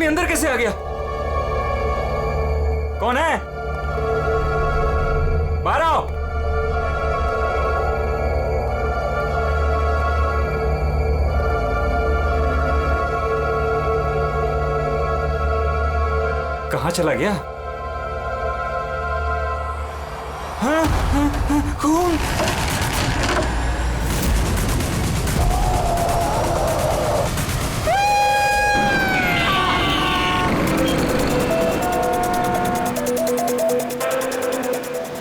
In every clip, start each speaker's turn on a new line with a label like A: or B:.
A: आदमी अंदर कैसे आ गया? कौन है? बाहर आओ। कहाँ चला गया? हाँ, हाँ, हाँ, खून।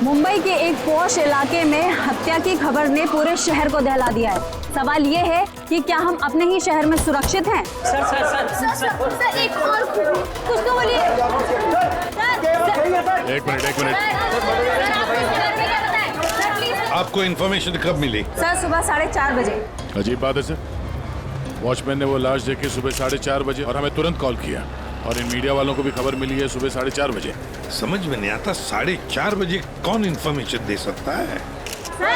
B: मुंबई के एक पॉश इलाके में हत्या की खबर ने पूरे शहर को दहला दिया है। सवाल ये है कि क्या हम अपने ही शहर में सुरक्षित हैं?
C: सर एक और कुछ तो बोलिए।
D: एक मिनट। आपको इन्फॉर्मेशन कब मिली?
B: सर सुबह 4:30 बजे।
D: अजीब बात है सर, वॉचमैन ने वो लाश देखी सुबह 4:30 बजे और हमें तुरंत कॉल किया, और इन मीडिया वालों को भी खबर मिली है सुबह 4:30 बजे।
E: समझ में नहीं आता 4:30 बजे कौन इन्फॉर्मेशन दे सकता है?
C: सर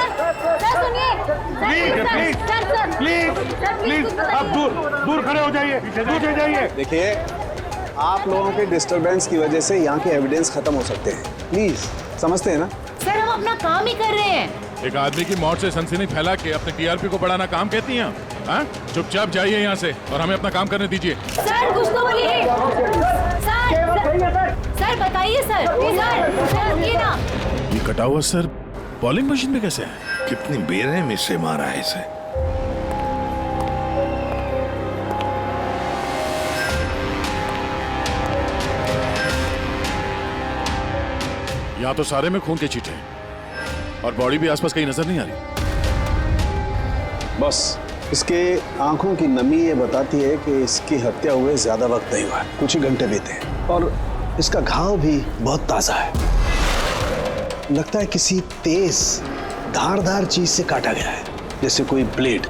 C: सुनिए।
F: प्लीज आप दूर खड़े हो जाइए, दूर जाइए।
G: देखिए, आप लोगों के डिस्टरबेंस की वजह से यहाँ के एविडेंस खत्म हो सकते हैं। प्लीज, समझते हैं ना?
C: सर हम अपना काम ही कर रहे हैं।
D: एक आदमी की मौत से सनसनी फैला के अपने टीआरपी को बढ़ाना काम कहती हैं? हाँ, चुपचाप जाइए यहाँ से और हमें अपना काम करने दीजिए।
C: सर कुछ तो बोलिए। सर बताइए सर ये ना।
D: ये कटा हुआ सर बॉलिंग मशीन में कैसे है?
E: कितनी बेरहमी से मारा है इसे।
D: यहाँ तो सारे में खून के छींटे हैं और बॉडी भी आसपास कहीं नजर नहीं आ रही।
G: बस इसके आंखों की नमी ये बताती है कि इसकी हत्या हुए ज्यादा वक्त नहीं हुआ है, कुछ ही घंटे बीते हैं, और इसका घाव भी बहुत ताजा है। लगता है किसी तेज धारदार चीज से काटा गया है, जैसे कोई ब्लेड।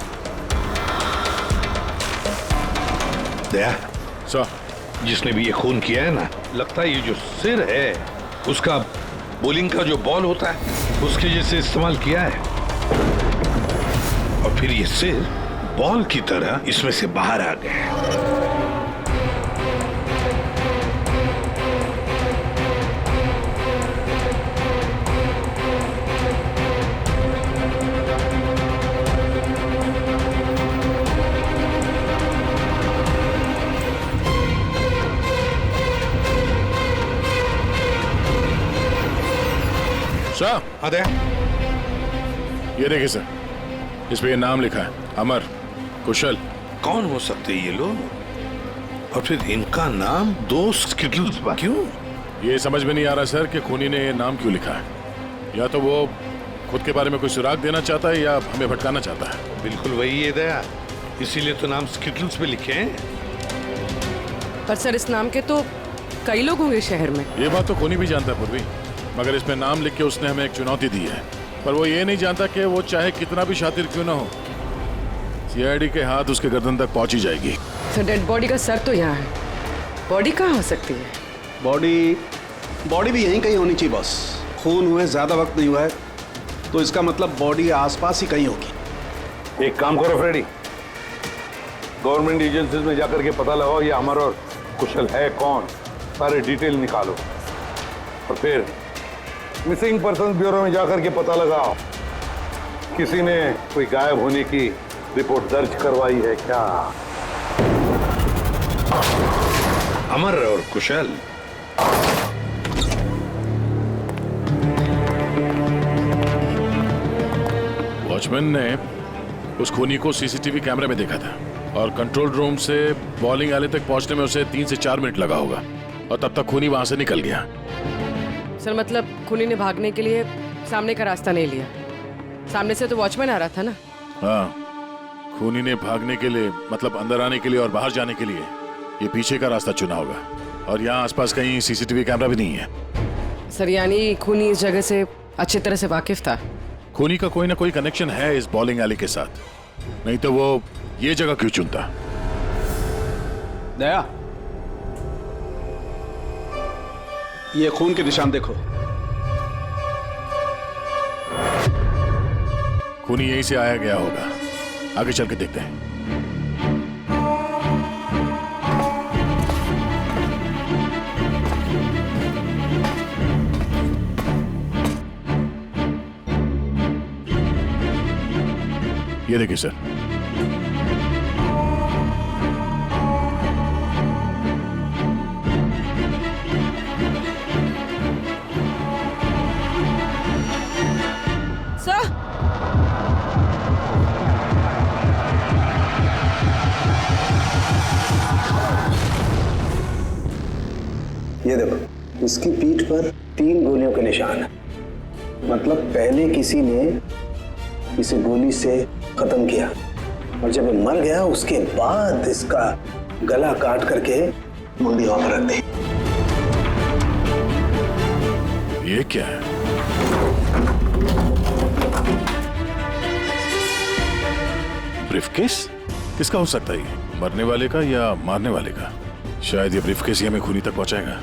E: दया
D: सर,
E: जिसने भी ये खून किया है ना, लगता है ये जो सिर है उसका बॉलिंग का जो बॉल होता है उसके जैसे इस्तेमाल किया है, और फिर ये सिर बॉल की तरह इसमें से बाहर आ गया है।
D: सर,
E: हाँ दया,
D: ये देखिए सर, इस पे ये नाम लिखा है, अमर कुशल।
E: कौन हो सकते ये लोग? और फिर इनका नाम दोस्त क्यों?
D: ये समझ में नहीं आ रहा सर कि खूनी ने ये नाम क्यों लिखा है। या तो वो खुद के बारे में कोई सुराग देना चाहता है या हमें भटकाना चाहता है।
E: बिल्कुल वही है दया, इसीलिए तो नाम स्किटल्स पे लिखे हैं।
H: पर सर इस नाम के तो कई लोग होंगे शहर में।
D: ये बात तो खूनी भी जानता है पूर्वी, मगर इसमें नाम लिख के उसने हमें एक चुनौती दी है। पर वो ये नहीं जानता कि वो चाहे कितना भी शातिर क्यों ना हो, सीआईडी के हाथ उसके गर्दन तक पहुंच ही जाएगी।
H: सर डेड बॉडी का सर तो यहाँ है, बॉडी कहाँ हो सकती है?
G: बॉडी भी यहीं कहीं होनी चाहिए बॉस। खून हुए ज्यादा वक्त नहीं हुआ है, तो इसका मतलब बॉडी आसपास ही कहीं होगी।
F: एक काम करो फ्रेडी, गवर्नमेंट एजेंसीज में जाकर के पता लगाओ ये अमर और कुशल है कौन, सारे डिटेल निकालो, और फिर मिसिंग पर्सन ब्यूरो में जाकर के पता लगाओ किसी ने कोई गायब होने की रिपोर्ट दर्ज करवाई है क्या।
E: अमर और कुशल,
D: वॉचमैन ने उस खूनी को सीसीटीवी कैमरे में देखा था, और कंट्रोल रूम से बॉलिंग आले तक पहुंचने में उसे 3 से 4 मिनट लगा होगा, और तब तक खूनी वहां से निकल गया।
H: सर मतलब खूनी ने भागने के लिए सामने का रास्ता नहीं लिया, सामने से तो वॉचमैन आ रहा था ना।
D: हाँ, खूनी ने भागने के लिए मतलब अंदर आने के लिए और बाहर जाने के लिए ये पीछे का रास्ता चुना होगा, और यहाँ आसपास कहीं सीसीटीवी कैमरा भी नहीं है।
H: सर यानी खूनी इस जगह से अच्छी तरह से वाकिफ था।
D: खूनी का कोई ना कोई कनेक्शन है इस बॉलिंग एली के साथ, नहीं तो वो ये जगह क्यों चुनता।
G: दया, ये खून के निशान देखो।
D: खूनी यहीं से आया गया होगा, आगे चल के देखते हैं। ये देखिए सर।
H: सर
G: ये देखो, इसकी पीठ पर 3 गोलियों के निशान है। मतलब पहले किसी ने इसे गोली से खत्म किया और जब ये मर गया उसके बाद इसका गला काट करके मुंडी वहां पर रख दी।
D: ये क्या है? ब्रीफकेस? किसका हो सकता है ये? मरने वाले का या मारने वाले का? शायद ये ब्रीफकेस ही हमें खूनी तक पहुंचाएगा।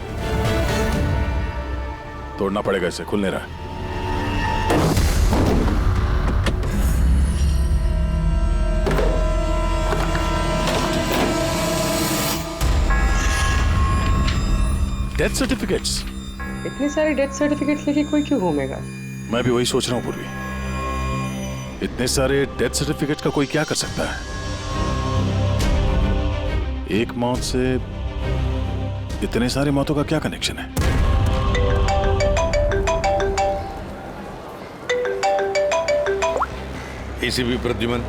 D: तोड़ना पड़ेगा इसे, खुल नहीं रहा। Death certificates?
H: इतने सारे डेथ सर्टिफिकेट्स लेके कोई क्यों घूमेगा?
D: मैं भी वही सोच रहा हूं पूर्वी। इतने सारे डेथ सर्टिफिकेट्स का कोई क्या कर सकता है? एक मौत से इतने सारे मौतों का क्या कनेक्शन है?
E: एसीपी प्रद्युमन,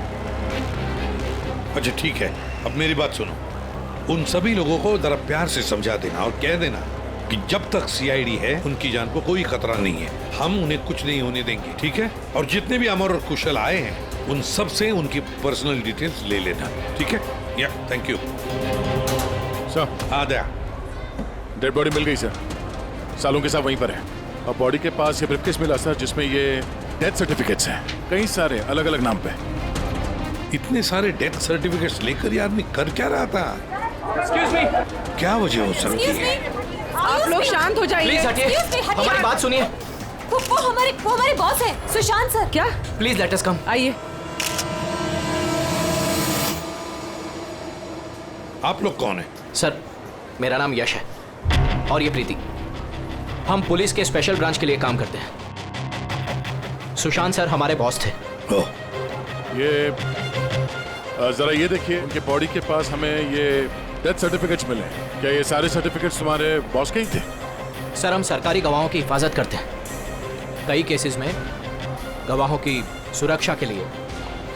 E: अच्छा ठीक है, अब मेरी बात सुनो। उन सभी लोगों को जरा प्यार से समझा देना और कह देना कि जब तक सीआईडी है उनकी जान को कोई खतरा नहीं है, हम उन्हें कुछ नहीं होने देंगे, ठीक है? और जितने भी अमर और कुशल आए हैं उन सब से उनकी पर्सनल डिटेल्स ले लेना, ठीक है? या थैंक यू
D: सर।
E: आ गया।
D: डेड बॉडी मिल गई सर, सालों के साथ वहीं पर है। और बॉडी के पास ये ब्रीफकेस मिला सर, जिसमें ये डेथ सर्टिफिकेट्स हैं, कई सारे अलग अलग नाम पे।
E: इतने सारे डेथ सर्टिफिकेट्स लेकर ये आदमी कर क्या रहा था?
A: एक्सक्यूज मी,
E: क्या वजह हो सकती है?
H: आप लोग शांत हो जाइए।
A: प्लीज हटिए, हमारी बात सुनिए।
C: वो हमारे बॉस है, सुशांत सर।
H: क्या?
A: प्लीज लेट अस कम।
H: आइए।
E: आप लोग कौन है?
I: सर, मेरा नाम यश है और ये प्रीति। हम पुलिस के स्पेशल ब्रांच के लिए काम करते हैं। सुशांत सर हमारे बॉस थे।
E: ओह,
D: ये जरा ये देखिए, उनके बॉडी के पास हमें ये डेथ सर्टिफिकेट्स मिले हैं। क्या ये सारे सर्टिफिकेट्स तुम्हारे बॉस के ही थे?
I: सर, हम सरकारी गवाहों की हिफाजत करते हैं। कई केसेस में गवाहों की सुरक्षा के लिए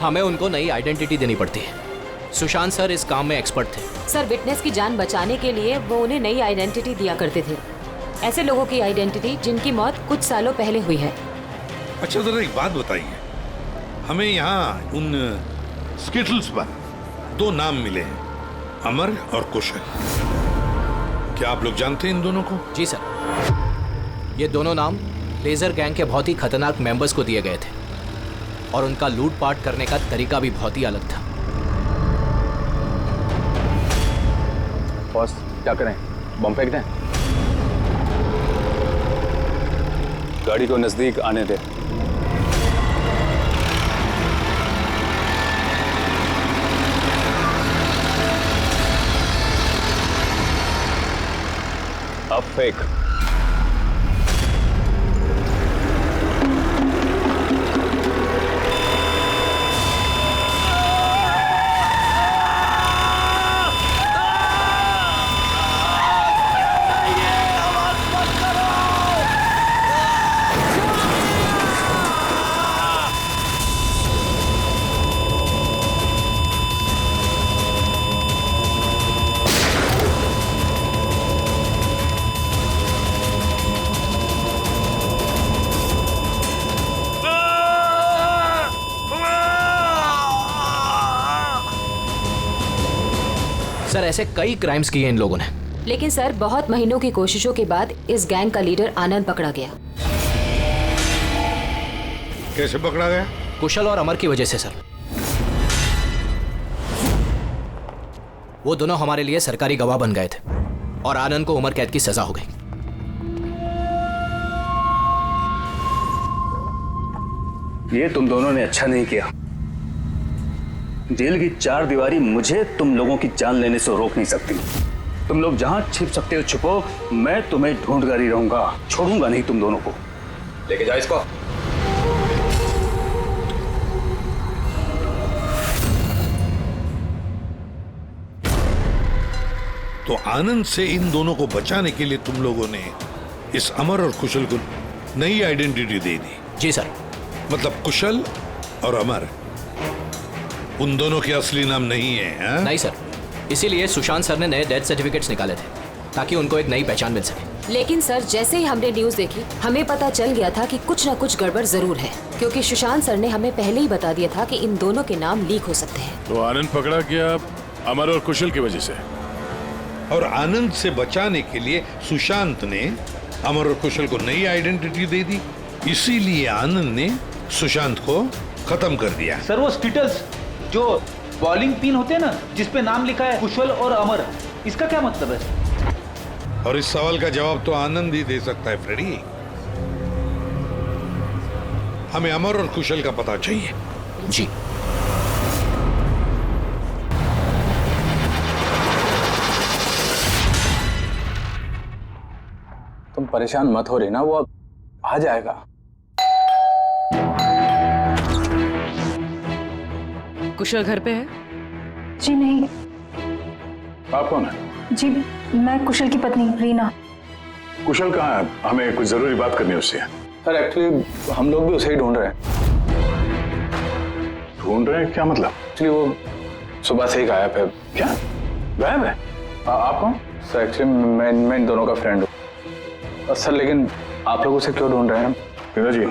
I: हमें उनको नई आइडेंटिटी देनी पड़ती है। सुशांत सर इस काम में एक्सपर्ट थे।
C: सर, विटनेस की जान बचाने के लिए वो उन्हें नई आइडेंटिटी दिया करते थे, ऐसे लोगों की आइडेंटिटी जिनकी मौत कुछ सालों पहले हुई है।
E: अच्छा जरा एक बात बताइए, हमें यहाँ उन स्किटल्स पर 2 नाम मिले हैं, अमर और कुशल। क्या आप लोग जानते हैं इन दोनों को?
I: जी सर, ये दोनों नाम लेजर गैंग के बहुत ही खतरनाक मेंबर्स को दिए गए थे और उनका लूटपाट करने का तरीका भी बहुत ही अलग था।
J: बॉस, क्या करें? बम फेंक दें? गाड़ी को नजदीक आने दे। अब फेंक।
I: सर, ऐसे कई क्राइम्स किए इन लोगों ने।
C: लेकिन सर, बहुत महीनों की कोशिशों के बाद इस गैंग का लीडर आनंद पकड़ा गया।
E: कैसे पकड़ा गया?
I: कुशल और अमर की वजह से सर। वो दोनों हमारे लिए सरकारी गवाह बन गए थे और आनंद को उम्र कैद की सजा हो गई।
J: ये तुम दोनों ने अच्छा नहीं किया। जेल की 4 दीवारी मुझे तुम लोगों की जान लेने से रोक नहीं सकती। तुम लोग जहां छिप सकते हो छुपो, मैं तुम्हें ढूंढ कर ही रहूंगा, छोड़ूंगा नहीं तुम दोनों को। लेके जाओ इसको।
E: तो आनंद से इन दोनों को बचाने के लिए तुम लोगों ने इस अमर और कुशल को नई आइडेंटिटी दे दी।
I: जी सर।
E: मतलब कुशल और अमर उन दोनों के असली नाम नहीं है, हा?
I: नहीं सर, इसीलिए सुशांत सर ने नए डेथ सर्टिफिकेट्स निकाले थे ताकि उनको एक नई पहचान मिल सके।
C: लेकिन सर, जैसे ही हमने न्यूज देखी हमें पता चल गया था कि कुछ न कुछ गड़बड़ जरूर है, क्योंकि सुशांत सर ने हमें पहले ही बता दिया था कि इन दोनों के नाम लीक हो सकते हैं।
D: तो आनंद पकड़ा गया अमर और कुशल की वजह से,
E: और आनंद से बचाने के लिए सुशांत ने अमर और कुशल को नई आइडेंटिटी दे दी। इसीलिए आनंद ने सुशांत को खत्म कर दिया।
K: सर वो स्टेटस जो बॉलिंग पिन होते हैं ना, जिसपे नाम लिखा है कुशल और अमर, इसका क्या मतलब है?
E: और इस सवाल का जवाब तो आनंद ही दे सकता है फ्रेडी। हमें अमर और कुशल का पता चाहिए।
I: जी।
J: तुम परेशान मत हो रही ना, वो अब आ जाएगा।
H: कुशल घर पे है?
B: जी नहीं।
D: आप कौन है?
B: जी मैं कुशल की पत्नी रीना।
D: कुशल कहाँ है? हमें कुछ जरूरी बात करनी है उससे।
J: सर एक्चुअली हम लोग भी उसे ही ढूंढ रहे हैं।
D: ढूंढ रहे हैं क्या मतलब?
J: एक्चुअली वो सुबह से ही गायब है।
D: क्या गायब है?
J: आप कौन? सर एक्चुअली मैं इन दोनों का फ्रेंड हूँ। सर लेकिन आप लोग उसे क्यों ढूंढ रहे हैं?
D: रीना जी,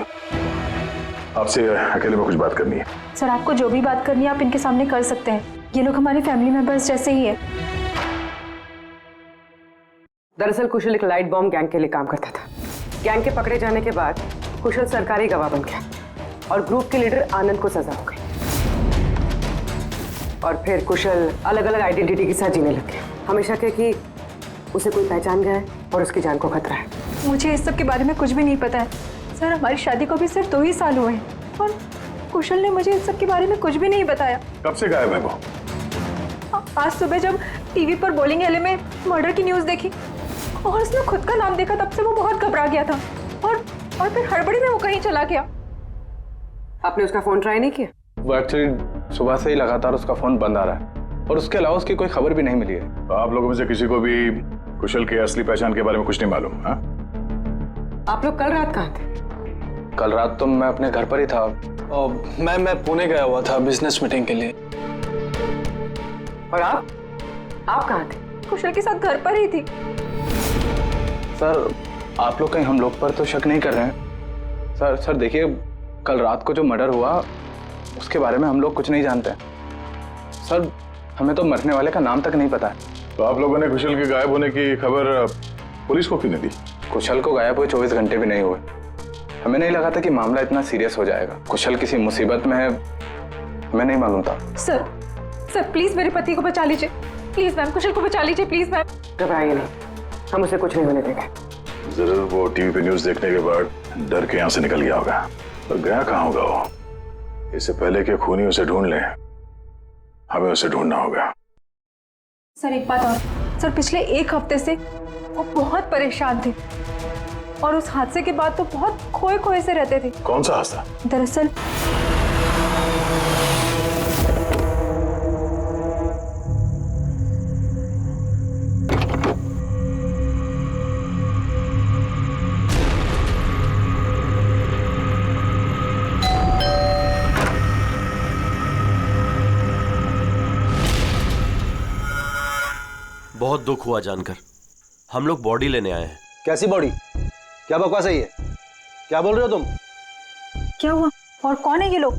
D: आपसे अकेले में कुछ बात करनी है।
B: सर आपको जो भी बात करनी है आप इनके सामने कर सकते हैं, ये लोग हमारे फैमिली मेंबर्स जैसे ही है।
H: दरअसल कुशल एक लाइट बॉम्ब गैंग के लिए काम करता था। गैंग के पकड़े जाने के बाद कुशल सरकारी गवाह बन गया और ग्रुप के लीडर आनंद को सजा हो गई। और फिर कुशल अलग अलग आइडेंटिटी के साथ जीने लग गया। हमेशा कहे कि उसे कोई पहचान गया है और उसकी जान को खतरा है।
B: मुझे इस सब के बारे में कुछ भी नहीं पता है सर। हमारी शादी को भी सिर्फ 2 ही साल हुए हैं और कुशल ने मुझे इस सब के बारे में कुछ भी नहीं बताया।
D: कब से गायब है वो?
B: आज सुबह जब टीवी पर बॉलिंग एले में मर्डर की न्यूज़ देखी और उसने खुद का नाम देखा, तब से वो बहुत घबरा गया था और फिर हड़बड़ी में वो कहीं चला गया।
H: आपने उसका फोन ट्राई नहीं किया?
J: वो एक्चुअली सुबह से ही लगातार उसका फोन बंद आ रहा है और उसके अलावा उसकी कोई खबर भी नहीं मिली है।
D: तो आप लोगों में से किसी को भी कुशल के असली पहचान के बारे में कुछ नहीं मालूम? हाँ?
H: आप लोग कल रात कहाँ थे?
J: कल रात तो मैं अपने घर पर ही था और मैं पुणे गया हुआ था बिजनेस मीटिंग के लिए।
H: और आप कहाँ थे?
B: कुशल के साथ घर पर ही थी।
J: सर आप लोग कहीं हम लोग पर तो शक नहीं कर रहे हैं? सर देखिए, कल रात को जो मर्डर हुआ उसके बारे में हम लोग कुछ नहीं जानते। सर हमें तो मरने वाले का नाम तक नहीं पता है।
D: तो आप लोगों ने कुशल के गायब होने की खबर पुलिस को क्यों नहीं दी?
J: कुशल को गायब हुए 24 घंटे भी नहीं हुए। हमें नहीं लगा था कि मामला इतना सीरियस हो जाएगा। कुशल किसी मुसीबत में है, हमें नहीं मालूम था।
B: सर प्लीज मेरे पति को बचा लीजिए, प्लीज मैम। कुशल को बचा लीजिए प्लीज मैम।
H: घबराइए नहीं, हम उसे कुछ नहीं होने देंगे।
D: जरूर वो टीवी पे न्यूज देखने के बाद डर के यहाँ से निकल गया होगा। पर गया कहाँ होगा वो? इससे पहले कि खूनी उसे ढूंढ ले, हमें उसे ढूंढना होगा।
B: सर एक बात और, सर पिछले 1 हफ्ते से वो बहुत परेशान थे और उस हादसे के बाद तो बहुत खोए से रहते थे।
D: कौन सा हादसा?
B: दरअसल
L: बहुत दुख हुआ जानकर। हम लोग बॉडी लेने आए हैं।
G: कैसी बॉडी? क्या बकवास है ये? क्या बोल रहे हो तुम?
B: क्या हुआ और कौन है ये लोग?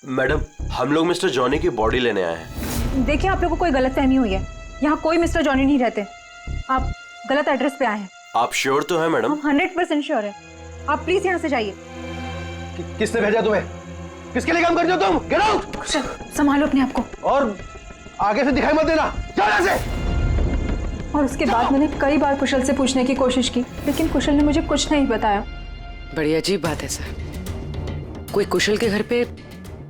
L: मैडम, हम लोग मिस्टर जॉनी की बॉडी लेने आए हैं।
B: देखिए आप लोगों को कोई गलतफहमी हुई है। यहाँ कोई मिस्टर जॉनी नहीं रहते, आप गलत एड्रेस पे आए हैं।
L: आप श्योर तो हैं मैडम?
B: हम 100% श्योर है। आप प्लीज यहाँ से जाइए।
G: किसने भेजा तुम्हें? किसके लिए काम करते हो तुम? Get out!
B: संभालो अपने आप को
G: और आगे से दिखाई मत देना। जाओ यहाँ से।
B: और उसके बाद मैंने कई बार कुशल से पूछने की कोशिश की, लेकिन कुशल ने मुझे कुछ नहीं बताया।
H: बड़ी अजीब बात है सर, कोई कुशल के घर पे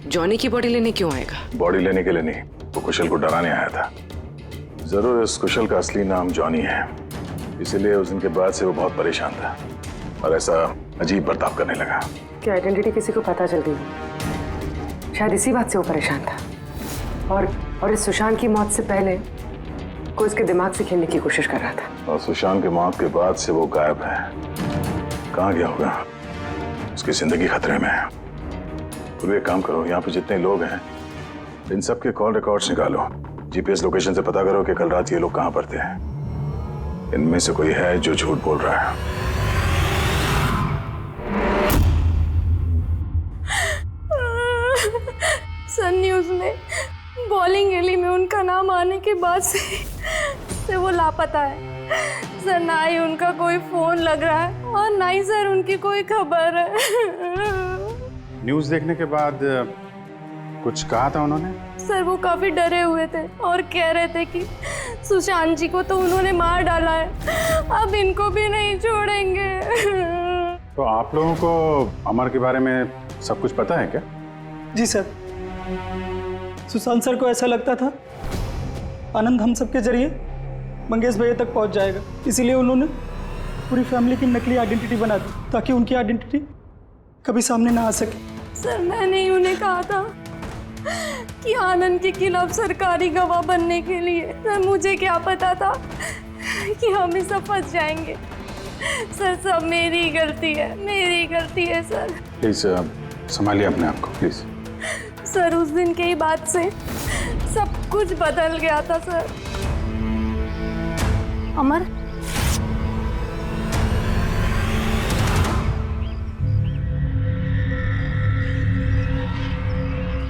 H: जॉनी की बॉडी लेने क्यों आएगा?
D: बॉडी लेने के लिए नहीं, वो कुशल को डराने आया था। जरूर इस कुशल का असली नाम जॉनी है, इसीलिए उस दिन के बाद से वो बहुत परेशान था और ऐसा अजीब बर्ताव करने लगा।
H: क्या आइडेंटिटी किसी को पता चल गई? शायद इसी बात से वो परेशान था। और इस सुशांत की मौत से पहले को इसके दिमाग से खेलने की कोशिश कर रहा था।
D: और सुशांत के मौत के बाद से वो गायब है। कहाँ गया होगा? उसकी जिंदगी खतरे में है। तो एक काम करो, यहाँ पे जितने लोग हैं इन सब के कॉल रिकॉर्ड्स निकालो, जीपीएस लोकेशन से पता करो कि कल रात ये लोग कहाँ पर थे। इनमें से कोई है जो झूठ बोल रहा है।
M: सर न्यूज़ में बॉलिंग एली में उनका नाम आने के बाद से वो लापता है सर। ना ही उनका कोई फोन लग रहा है और ना ही सर उनकी कोई खबर है।
N: न्यूज़ देखने के बाद कुछ कहा था उन्होंने?
M: सर वो काफी डरे हुए थे और कह रहे थे कि सुशांत जी को तो उन्होंने मार डाला है, अब इनको भी नहीं छोड़ेंगे।
N: तो आप लोगों को अमर के बारे में सब कुछ पता है क्या?
O: जी सर, सुशांत सर को ऐसा लगता था आनंद हम सबके जरिए मंगेश भैया तक पहुंच जाएगा, इसीलिए उन्होंने पूरी फैमिली की नकली आइडेंटिटी बना दी ताकि उनकी आइडेंटिटी कभी सामने ना आ सके।
M: सर मैंने ही उन्हें कहा था कि आनंद के खिलाफ सरकारी गवाह बनने के लिए। सर मुझे क्या पता था कि हम ही सब फंस जाएंगे। सर सब मेरी गलती है, मेरी गलती है सर।
N: प्लीज संभालिए अपने आप को प्लीज।
M: सर उस दिन के ही बाद से सब कुछ बदल गया था sir. Amar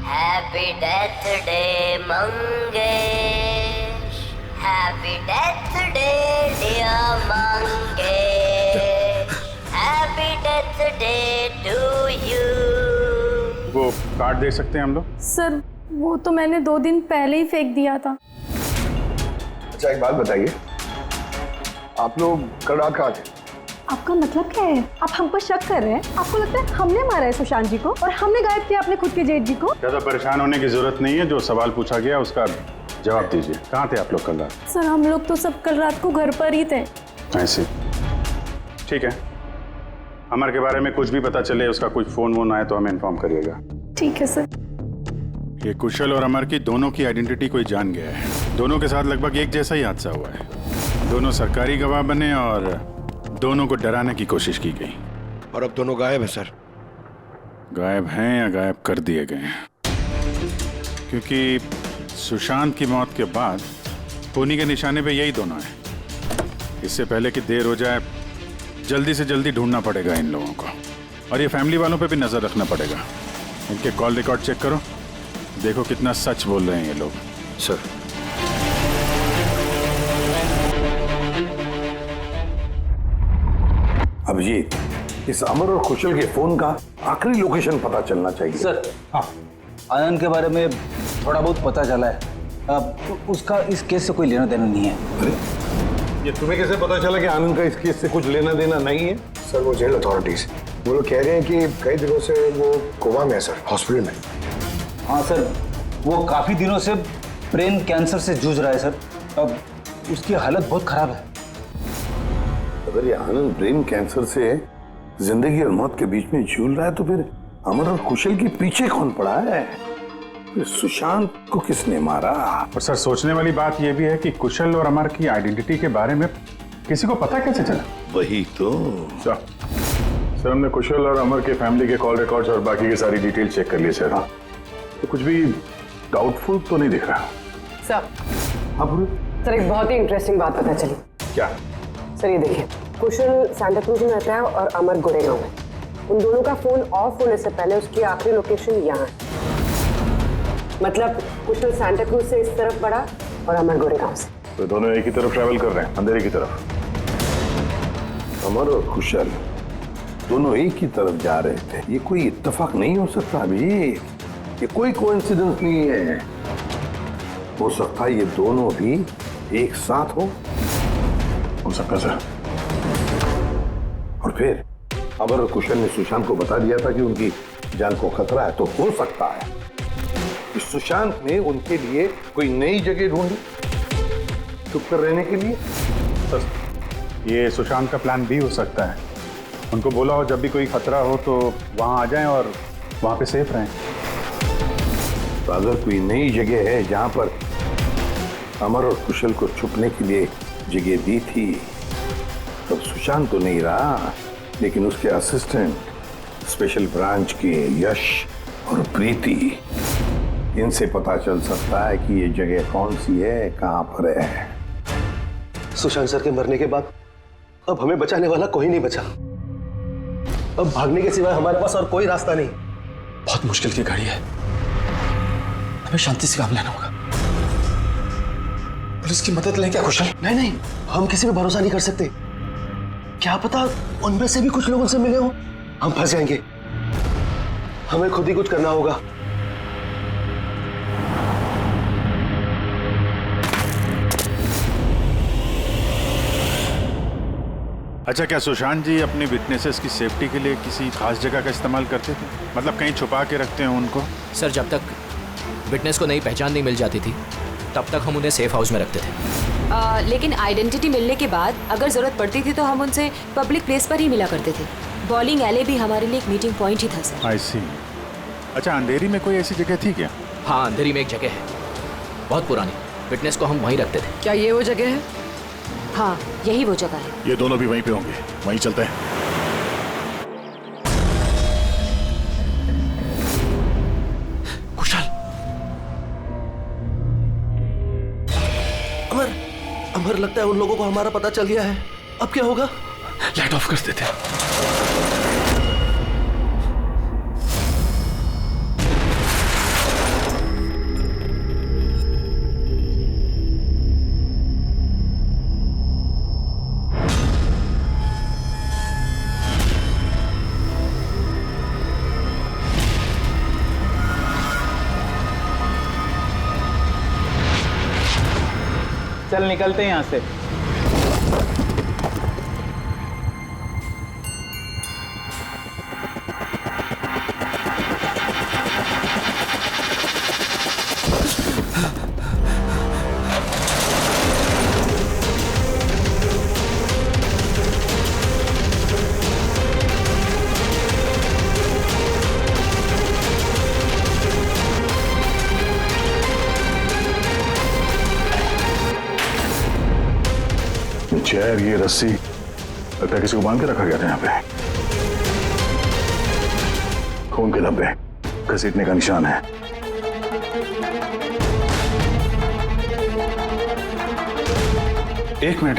P: happy death day Mangesh, happy death day dear Mangesh, happy death day to you.
N: वो कार्ड दे सकते हैं हम लोग?
M: सर वो तो मैंने 2 दिन पहले ही फेंक दिया था।
Q: अच्छा एक बात बताइए, आप लोग कल रात कहाँ थे?
B: आपका मतलब क्या है? आप हम पर शक कर रहे हैं? आपको लगता है हमने मारा है सुशांत जी को और हमने गायब किया अपने खुद के जेठ जी को?
N: ज्यादा परेशान होने की जरूरत नहीं है, जो सवाल पूछा गया उसका जवाब दीजिए। कहाँ थे आप लोग कल रात?
M: सर हम लोग तो सब कल रात को घर पर ही थे।
N: ऐसे ठीक है, अमर के बारे में कुछ भी पता चले, उसका कुछ फोन वोन आए तो हमें इन्फॉर्म करिएगा।
M: ठीक है सर।
N: ये कुशल और अमर की दोनों की आइडेंटिटी कोई जान गया है। दोनों के साथ लगभग एक जैसा ही हादसा हुआ है। दोनों सरकारी गवाह बने और दोनों को डराने की कोशिश की गई।
E: और अब दोनों गायब है सर।
N: गायब हैं या गायब कर दिए गए हैं? क्योंकि सुशांत की मौत के बाद खूनी के निशाने पे यही दोनों हैं। इससे पहले कि देर हो जाए जल्दी से जल्दी ढूंढना पड़ेगा इन लोगों को, और ये फैमिली वालों पे भी नजर रखना पड़ेगा। इनके कॉल रिकॉर्ड चेक करो, देखो कितना सच बोल रहे हैं ये लोग।
E: सर
F: अभिजीत, इस अमर और कुशल के फोन का आखिरी लोकेशन पता चलना चाहिए।
K: सर हाँ, आनंद के बारे में थोड़ा बहुत पता चला है। उसका इस केस से कोई लेना देना नहीं है।
F: अरे ये तुम्हें कैसे पता चला कि आनंद का इस केस से कुछ लेना देना नहीं है?
Q: सर वो जेल अथॉरिटीज वो लोग कह रहे हैं कि कई दिनों से वो कोमा में है सर, हॉस्पिटल में।
K: हाँ सर, वो काफी दिनों से ब्रेन कैंसर से जूझ रहा है सर। अब उसकी हालत बहुत खराब है।
F: अगर ये आनंद ब्रेन कैंसर से जिंदगी और मौत के बीच में झूल रहा है तो फिर अमर और कुशल के पीछे कौन पड़ा है? फिर सुशांत को किसने मारा?
N: और सर सोचने वाली बात यह भी है कि कुशल और अमर की आइडेंटिटी के बारे में किसी को पता कैसे चला?
F: वही तो।
D: सर हमने कुशल और अमर के फैमिली के कॉल रिकॉर्ड्स और बाकी की सारी डिटेल चेक कर ली सर। तो कुछ भी डाउटफुल तो नहीं दिख रहा।
H: सर सर एक बहुत ही इंटरेस्टिंग बात पता चली।
N: क्या?
H: सर ये देखिए, कुशल सांता क्रूज में रहता है और अमर गोरेगांव में। उन दोनों का फोन ऑफ होने से पहले उसकी आखिरी लोकेशन यहाँ है। मतलब कुशल सांता क्रूज से इस तरफ बढ़ा और अमर गोरेगांव से।
D: तो दोनों एक ही तरफ ट्रैवल कर रहे हैं, अंधेरे की तरफ।
F: अमर और कुशल दोनों एक ही तरफ जा रहे थे। ये कोई इत्तेफाक नहीं हो सकता अभी, ये कोई कोइंसिडेंस नहीं है। हो सकता है ये दोनों भी एक साथ हो सकता सर। और फिर अमर और कुशल ने सुशांत को बता दिया था कि उनकी जान को खतरा है, तो हो सकता है कि सुशांत ने उनके लिए कोई नई जगह ढूंढी चुप कर रहने के लिए।
N: सर ये सुशांत का प्लान भी हो सकता है। उनको बोला हो जब भी कोई खतरा हो तो वहां आ जाएं और वहां पे सेफ रहें।
F: तो अगर कोई नई जगह है जहां पर अमर और कुशल को छुपने के लिए जगह दी थी, तब सुशांत तो नहीं रहा, लेकिन उसके असिस्टेंट स्पेशल ब्रांच के यश और प्रीति, इनसे पता चल सकता है कि ये जगह कौन सी है, कहां पर है।
R: सुशांत सर के मरने के बाद अब हमें बचाने वाला कोई नहीं बचा। अब भागने के सिवाय हमारे पास और कोई रास्ता नहीं।
K: बहुत मुश्किल की घड़ी है, हमें शांति से काम लेना होगा। पुलिस की मदद लें क्या कुशल?
R: नहीं नहीं, हम किसी पे भरोसा नहीं कर सकते। क्या पता उनमें से भी कुछ लोग उनसे मिले हो, हम फंस जाएंगे। हमें खुद ही कुछ करना होगा।
N: अच्छा, क्या सुशांत जी अपनी विटनेसेस की सेफ्टी के लिए किसी खास जगह का इस्तेमाल करते थे? मतलब कहीं छुपा के रखते हैं उनको?
I: सर, जब तक विटनेस को नई पहचान नहीं मिल जाती थी तब तक हम उन्हें सेफ हाउस में रखते थे।
C: लेकिन आइडेंटिटी मिलने के बाद अगर जरूरत पड़ती थी तो हम उनसे पब्लिक प्लेस पर ही मिला करते थे। बॉलिंग एले भी हमारे लिए एक मीटिंग पॉइंट ही था सर।
N: आई सी। अच्छा, अंधेरी में कोई ऐसी जगह थी क्या?
I: हाँ, अंधेरी में एक जगह है, बहुत पुरानी। विटनेस को हम वहीं रखते थे।
H: क्या ये वो जगह है?
C: हाँ, यही वो जगह है।
D: ये दोनों भी वहीं पे होंगे, वहीं चलते हैं।
R: कुशल, अमर, अमर, लगता है उन लोगों को हमारा पता चल गया है। अब क्या होगा?
K: लाइट ऑफ कर देते हैं।
O: चल निकलते हैं यहाँ से।
D: चेयर, ये रस्सी, लगता है किसी को बांध के रखा गया था यहाँ पे। खून के धब्बे, घसीटने का निशान है।
N: एक मिनट।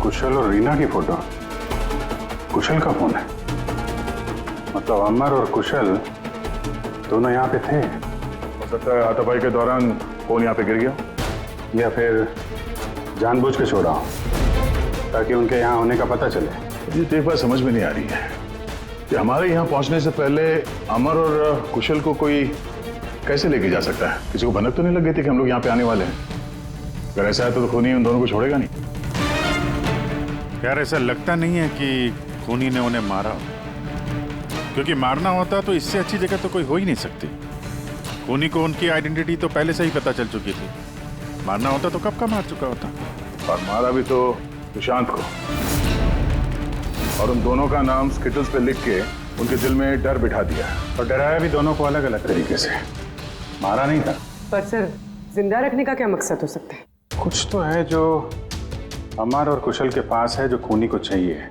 N: कुशल और रीना की फोटो। कुशल का फोन है, मतलब अमर और कुशल दोनों यहाँ पे थे।
D: हो सकता है हाथापाई के दौरान फोन यहाँ पे गिर गया,
N: या फिर जानबूझ के छोड़ा हो ताकि उनके यहाँ होने का पता चले।
D: ये तो एक बात समझ में नहीं आ रही है कि हमारे यहाँ पहुँचने से पहले अमर और कुशल को कोई कैसे लेके जा सकता है? किसी को भनक तो नहीं लग गई थी कि हम लोग यहाँ पे आने वाले हैं? अगर ऐसा है तो खूनी उन दोनों को छोड़ेगा नहीं।
N: यार, ऐसा लगता नहीं है कि खूनी ने उन्हें मारा, क्योंकि मारना होता तो इससे अच्छी जगह तो कोई हो ही नहीं सकती। खूनी को उनकी आइडेंटिटी तो पहले से ही पता चल चुकी थी। मारना होता तो कब का मार चुका होता।
D: और मारा भी तो सुशांत को, और उन दोनों का नाम स्किटल्स पे लिख के उनके दिल में डर बिठा दिया,
N: और डराया भी दोनों को अलग अलग तरीके से। मारा नहीं था।
H: पर सर, जिंदा रखने का क्या मकसद हो सकता है?
N: कुछ तो है जो अमर और कुशल के पास है जो खूनी को चाहिए।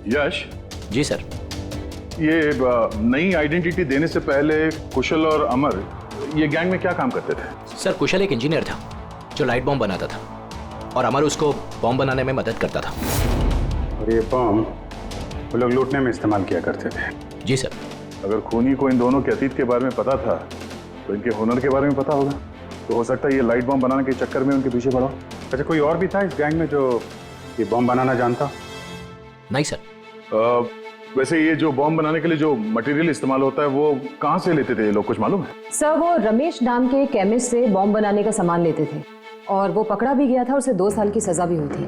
D: यश
I: जी सर,
D: ये नई आइडेंटिटी देने से पहले कुशल और अमर ये गैंग में क्या काम करते थे?
I: सर, कुशल एक इंजीनियर था जो लाइट बॉम्ब बनाता था, और अमर उसको बॉम्ब बनाने में मदद करता था।
N: और ये बॉम्ब वो लोग लूटने में इस्तेमाल किया करते थे।
I: जी सर।
D: अगर खूनी को इन दोनों के अतीत के बारे में पता था तो इनके हुनर के बारे में पता होगा, तो हो सकता है ये लाइट बॉम्ब बनाने के चक्कर में उनके पीछे पड़ा।
N: अच्छा, कोई और भी था इस गैंग में जो ये बॉम्ब बनाना जानता?
I: नहीं सर।
D: वैसे ये जो बॉम्ब बनाने के लिए जो मटेरियल इस्तेमाल होता है वो कहाँ से लेते थे लोग, कुछ मालूम है?
C: सर, वो रमेश नाम के केमिस्ट से बॉम्ब बनाने का सामान लेते थे, और वो पकड़ा भी गया था, उसे 2 साल की सजा भी हुई थी।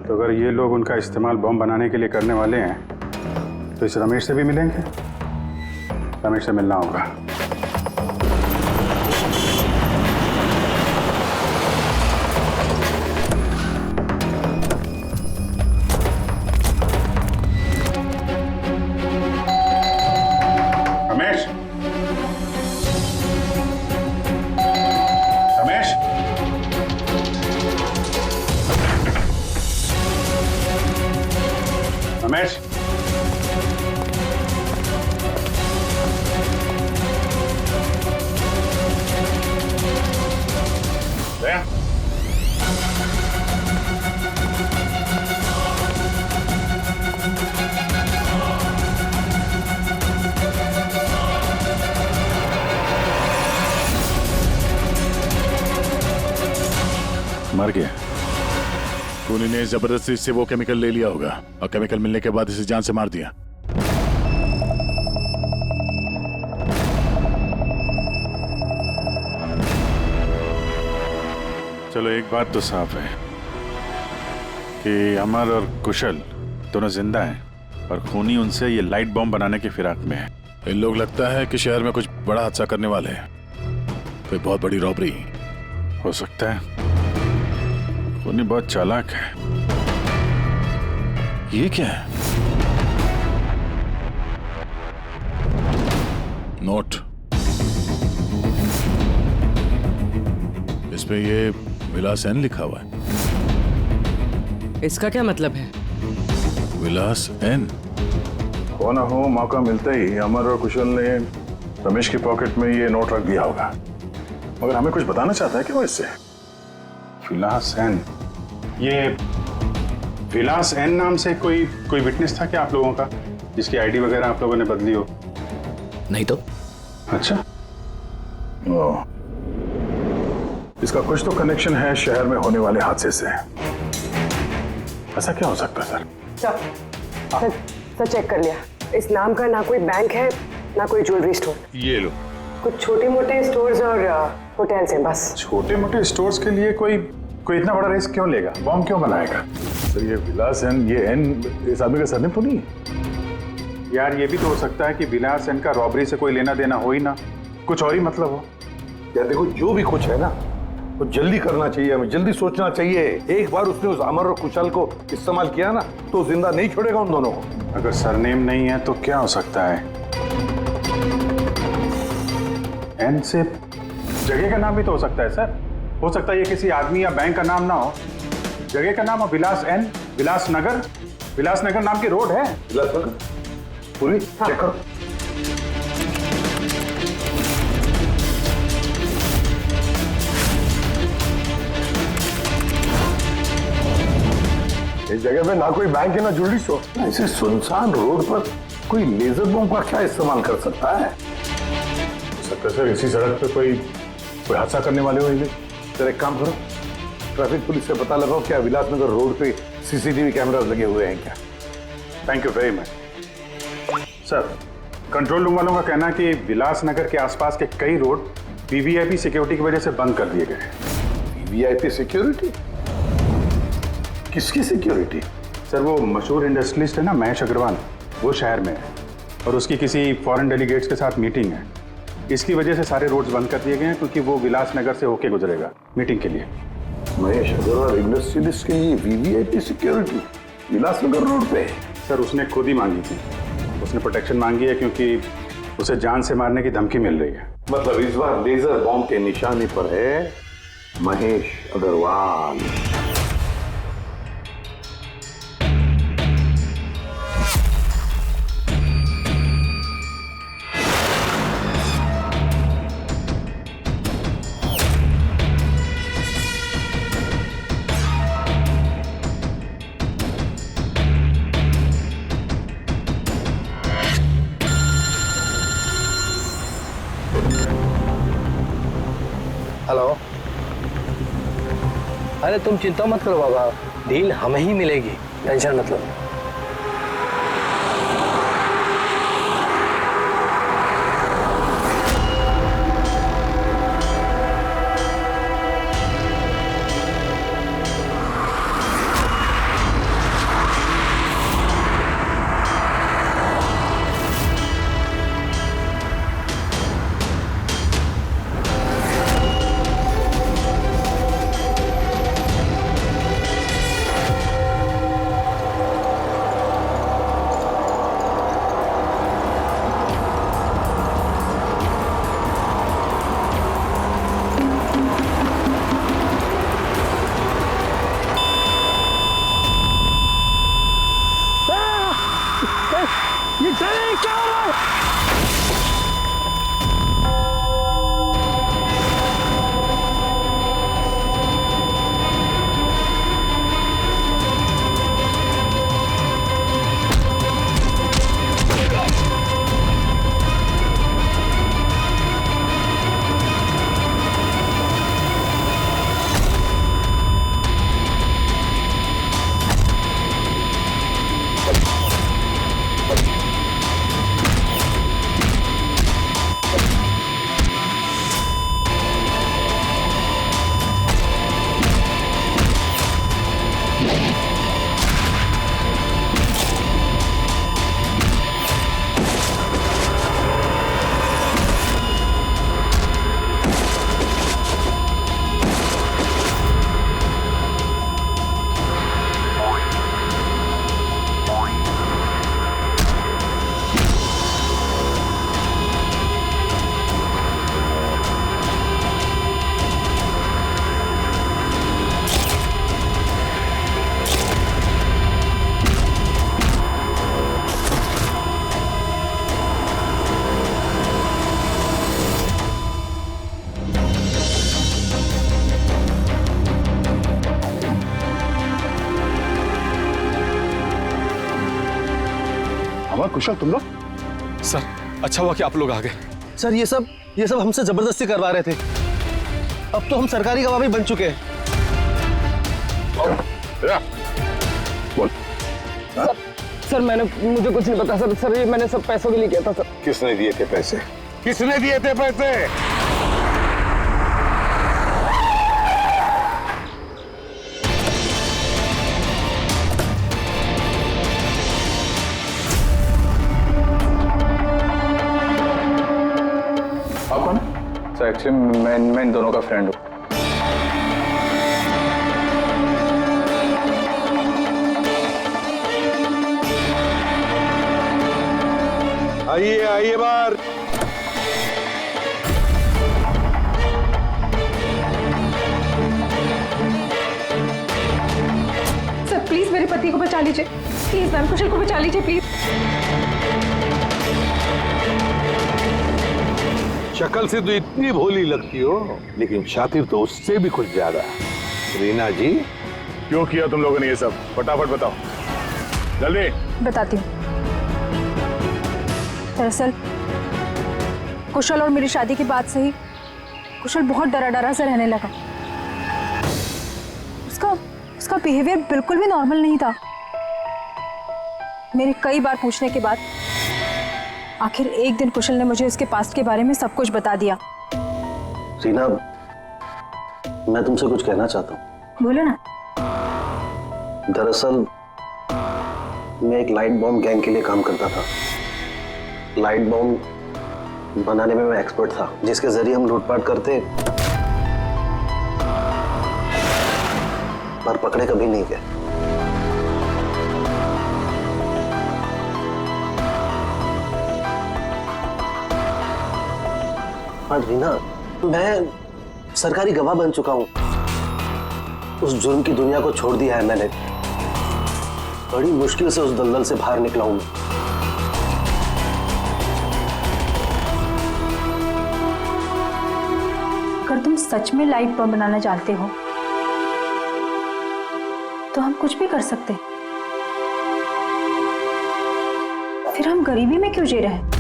N: तो अगर ये लोग उनका इस्तेमाल बॉम्ब बनाने के लिए करने वाले हैं तो इस रमेश से भी मिलेंगे। रमेश से मिलना होगा। रमेश, रमेश, रमेश, दया, मर गया। खूनी ने जबरदस्ती से वो केमिकल ले लिया होगा और केमिकल मिलने के बाद इसे जान से मार दिया। चलो एक बात तो साफ है कि अमर और कुशल दोनों जिंदा हैं और खूनी उनसे ये लाइट बॉम्ब बनाने की फिराक में है। इन लोग लगता है कि शहर में कुछ बड़ा हादसा करने वाले हैं, कोई बहुत बड़ी रॉबरी हो सकता है। खूनी बहुत चालाक है। ये क्या है? नोट, इस पे ये विलास एन लिखा हुआ है।
A: इसका क्या मतलब है?
N: विलास एन
D: हो ना हो, मौका मिलते ही अमर और कुशल ने रमेश की पॉकेट में ये नोट रख दिया होगा, मगर हमें कुछ बताना चाहता है कि वो इससे।
N: विलास एन, ये विलास एन नाम से कोई विटनेस था क्या आप लोगों का, जिसकी आईडी वगैरह आप लोगों ने बदली हो?
I: नहीं तो।
N: अच्छा,
D: ओ, इसका कुछ तो कनेक्शन है शहर में होने वाले हादसे से। ऐसा क्या हो सकता है सर?
H: सर चेक कर लिया, इस नाम का ना कोई बैंक है ना कोई ज्वेलरी स्टोर।
E: ये लो,
H: कुछ छोटे मोटे स्टोर्स और होटल्स हैं बस।
N: छोटे मोटे स्टोर्स के लिए कोई इतना बड़ा रिस्क क्यों लेगा? बॉम्ब क्यों बनाएगा?
D: सर ये विलास एन, ये एन इस आदमी का सरनेम तो नहीं है?
N: यार ये भी तो हो सकता है कि विलास एन का रॉबरी से कोई लेना देना हो ही ना, कुछ और ही मतलब हो।
F: यार देखो, जो भी कुछ है ना वो जल्दी करना चाहिए, हमें जल्दी सोचना चाहिए। एक बार उसने उस अमर और कुशल को इस्तेमाल किया ना तो जिंदा नहीं छोड़ेगा उन दोनों को।
N: अगर सरनेम नहीं है तो क्या हो सकता है? एन से जगह का नाम भी तो हो सकता है सर। हो सकता है ये किसी आदमी या बैंक का नाम ना हो, जगह का नाम हो विलास एन, विलासनगर। विलासनगर नाम की रोड है।
F: विलासनगर पूरी चेक करो।
Q: इस जगह पे ना कोई बैंक है ना ज्वेलरी स्टोर।
F: ऐसे सुनसान रोड पर कोई लेजर बम का क्या इस्तेमाल कर सकता है?
D: हो सकता है सर इसी सड़क पे कोई हादसा करने वाले हो।
F: सर एक काम करो, ट्रैफिक पुलिस से पता लगाओ क्या विलासनगर रोड पे सीसीटीवी कैमरास लगे हुए हैं क्या।
N: Thank you very much sir. Control room वालों का कहना है कि विलासनगर के आसपास के कई रोड वीवीआईपी सिक्योरिटी की वजह से बंद कर दिए गए हैं।
F: VVIP security? किसकी सिक्योरिटी?
N: सर वो मशहूर इंडस्ट्रियलिस्ट है ना महेश अग्रवाल, वो शहर में है और उसकी किसी फॉरेन डेलीगेट्स के साथ मीटिंग है। इसकी वजह से सारे रोड्स बंद कर दिए गए हैं क्योंकि वो विलासनगर से होके गुजरेगा मीटिंग के लिए।
F: महेश अग्रवाल इंडस्ट्रियलिस्ट के लिए वीवीआईपी सिक्योरिटी विलासनगर रोड पे?
N: सर उसने खुद ही मांगी थी, उसने प्रोटेक्शन मांगी है क्योंकि उसे जान से मारने की धमकी मिल रही है।
F: मतलब इस बार लेजर बॉम्ब के निशाने पर है महेश अग्रवाल।
K: हेलो। अरे तुम चिंता मत करो बाबा, डील हमें ही मिलेगी, टेंशन मत लो।
O: ये क्या हो रहा है?
G: अमर, कुशल, तुम लोग?
K: सर अच्छा हुआ कि आप लोग आ गए।
R: सर ये सब हमसे जबरदस्ती करवा रहे थे। अब तो हम सरकारी गवाह भी बन चुके हैं।
F: बोल।
H: सर मुझे कुछ नहीं पता सर ये मैंने सब पैसों के लिए किया था सर।
F: किसने दिए थे पैसे? किसने दिए थे पैसे?
K: आप कौन? सर एक्चुअली मैं इन दोनों का फ्रेंड हूँ।
F: आइए आइए बाहर।
B: सर प्लीज मेरे पति को बचा लीजिए, प्लीज मैम, कुशल को बचा लीजिए प्लीज।
F: शक्ल से तो इतनी भोली लगती हो, लेकिन शातिर तो उससे भी कुछ ज्यादा। रीना जी,
D: क्यों किया तुम लोगों ने ये सब? फटाफट बताओ, जल्दी।
B: बताती हूँ। दरअसल कुशल और मेरी शादी की बात से ही कुशल बहुत डरा डरा से रहने लगा। उसका बिहेवियर बिल्कुल भी नॉर्मल नहीं था। मेरे कई बार पूछने के बाद आखिर एक दिन कुशल ने मुझे उसके पास्ट के बारे में सब कुछ बता दिया।
R: रीना, मैं तुमसे कुछ कहना चाहता हूँ।
B: बोलो ना।
R: दरअसल मैं एक लाइट बॉम्ब गैंग के लिए काम करता था। लाइट बॉम्ब बनाने में मैं एक्सपर्ट था, जिसके जरिए हम लूटपाट करते, पर पकड़े कभी नहीं गए। हाँ रीना, मैं सरकारी गवाह बन चुका हूं। उस जुर्म की दुनिया को छोड़ दिया है मैंने। बड़ी मुश्किल से उस दलदल से बाहर निकला हूं मैं।
B: अगर तुम सच में लाइट बम बनाना जानते हो तो हम कुछ भी कर सकते हैं। फिर हम गरीबी में क्यों जी रहे हैं?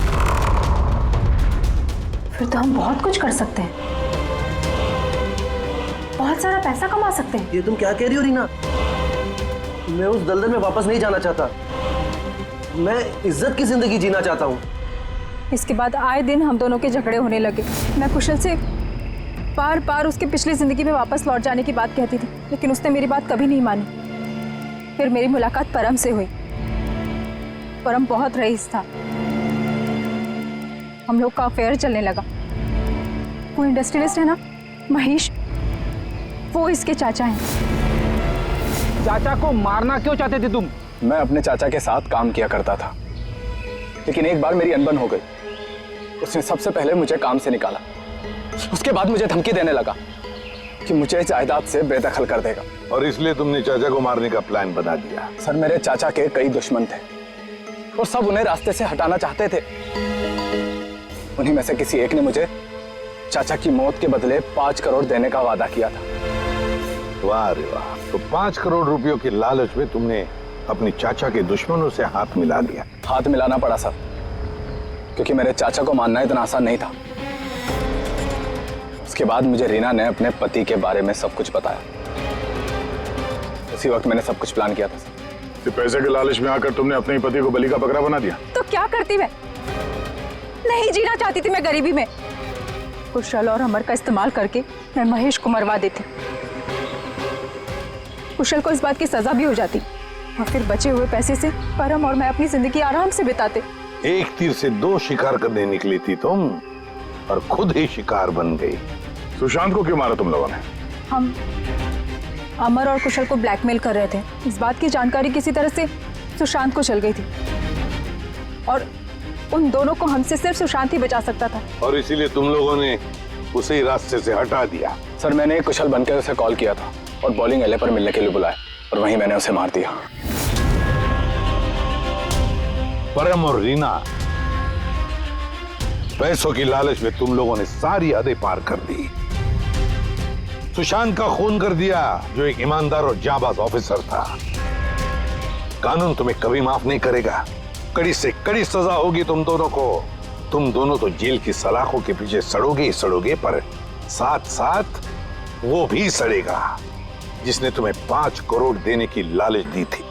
B: फिर तो हम बहुत कुछ कर सकते हैं, बहुत सारा पैसा कमा सकते हैं।
R: ये तुम क्या कह रही हो रीना? मैं उस दलदल में वापस नहीं जाना चाहता। मैं इज्जत की जिंदगी जीना चाहता हूँ।
B: इसके बाद आए दिन हम दोनों के झगड़े होने लगे। मैं कुशल से बार बार उसके पिछली जिंदगी में वापस लौट जाने की बात कहती थी, लेकिन उसने मेरी बात कभी नहीं मानी। फिर मेरी मुलाकात परम से हुई। परम बहुत रईस था। हम लोग का अफेयर चलने लगा। वो इंडस्ट्रियलिस्ट है ना, महेश, वो इसके चाचा हैं।
K: चाचा को मारना क्यों चाहते थे तुम? मैं अपने चाचा के साथ काम किया करता था, लेकिन एक बार मेरी अनबन हो गई। उसने सबसे पहले मुझे काम से निकाला। उसके बाद मुझे धमकी देने लगा कि मुझे जायदाद से बेदखल कर देगा।
F: और इसलिए तुमने चाचा को मारने का प्लान बना दिया?
K: सर मेरे चाचा के कई दुश्मन थे। और सब उन्हें रास्ते से हटाना चाहते थे। उन्हीं में से किसी एक ने मुझे चाचा की मौत के बदले 5 करोड़ देने का वादा किया था।
F: वाह रे वाह, तो 5 करोड़ रुपयों के लालच में तुमने अपनी चाचा के दुश्मनों से हाथ मिला लिया।
K: हाथ मिलाना पड़ा सर, क्योंकि मेरे चाचा को मानना इतना आसान नहीं था। उसके बाद मुझे रीना ने अपने पति के बारे में सब कुछ बताया। उसी वक्त मैंने सब कुछ प्लान किया था सर।
D: तो पैसे के लालच में आकर तुमने अपने ही पति को बलि का बकरा बना दिया।
B: तो क्या करती मैं? नहीं जीना चाहती थी मैं गरीबी में। कुशल और अमर का इस्तेमाल करके मैं महेश को मरवा देती। कुशल को इस बात की सजा भी हो जाती और फिर बचे हुए पैसे से परम और मैं अपनी जिंदगी आराम से बिताते।
F: एक तीर से 2 शिकार करने निकली थी तुम और खुद ही शिकार बन गई।
D: सुशांत को क्यों मारा तुम लोगों ने?
B: हम अमर और कुशल को ब्लैकमेल कर रहे थे। इस बात की जानकारी किसी तरह से सुशांत को चल गई थी और उन दोनों को हमसे सिर्फ सुशांत ही बचा सकता था।
F: और इसीलिए तुम लोगों ने उसे रास्ते से हटा दिया।
K: सर मैंने कुशल बनकर उसे कॉल किया था और बॉलिंग एले पर मिलने के लिए बुलाया और वहीं मैंने उसे मार दिया।
F: परम और रीना, पैसों की लालच में तुम लोगों ने सारी हदें पार कर दी। सुशांत का खून कर दिया, जो एक ईमानदार और जाबाज ऑफिसर था। कानून तुम्हें कभी माफ नहीं करेगा। कड़ी से कड़ी सजा होगी तुम दोनों को। तुम दोनों तो जेल की सलाखों के पीछे सड़ोगे ही सड़ोगे, पर साथ साथ वो भी सड़ेगा जिसने तुम्हें 5 करोड़ देने की लालच दी थी।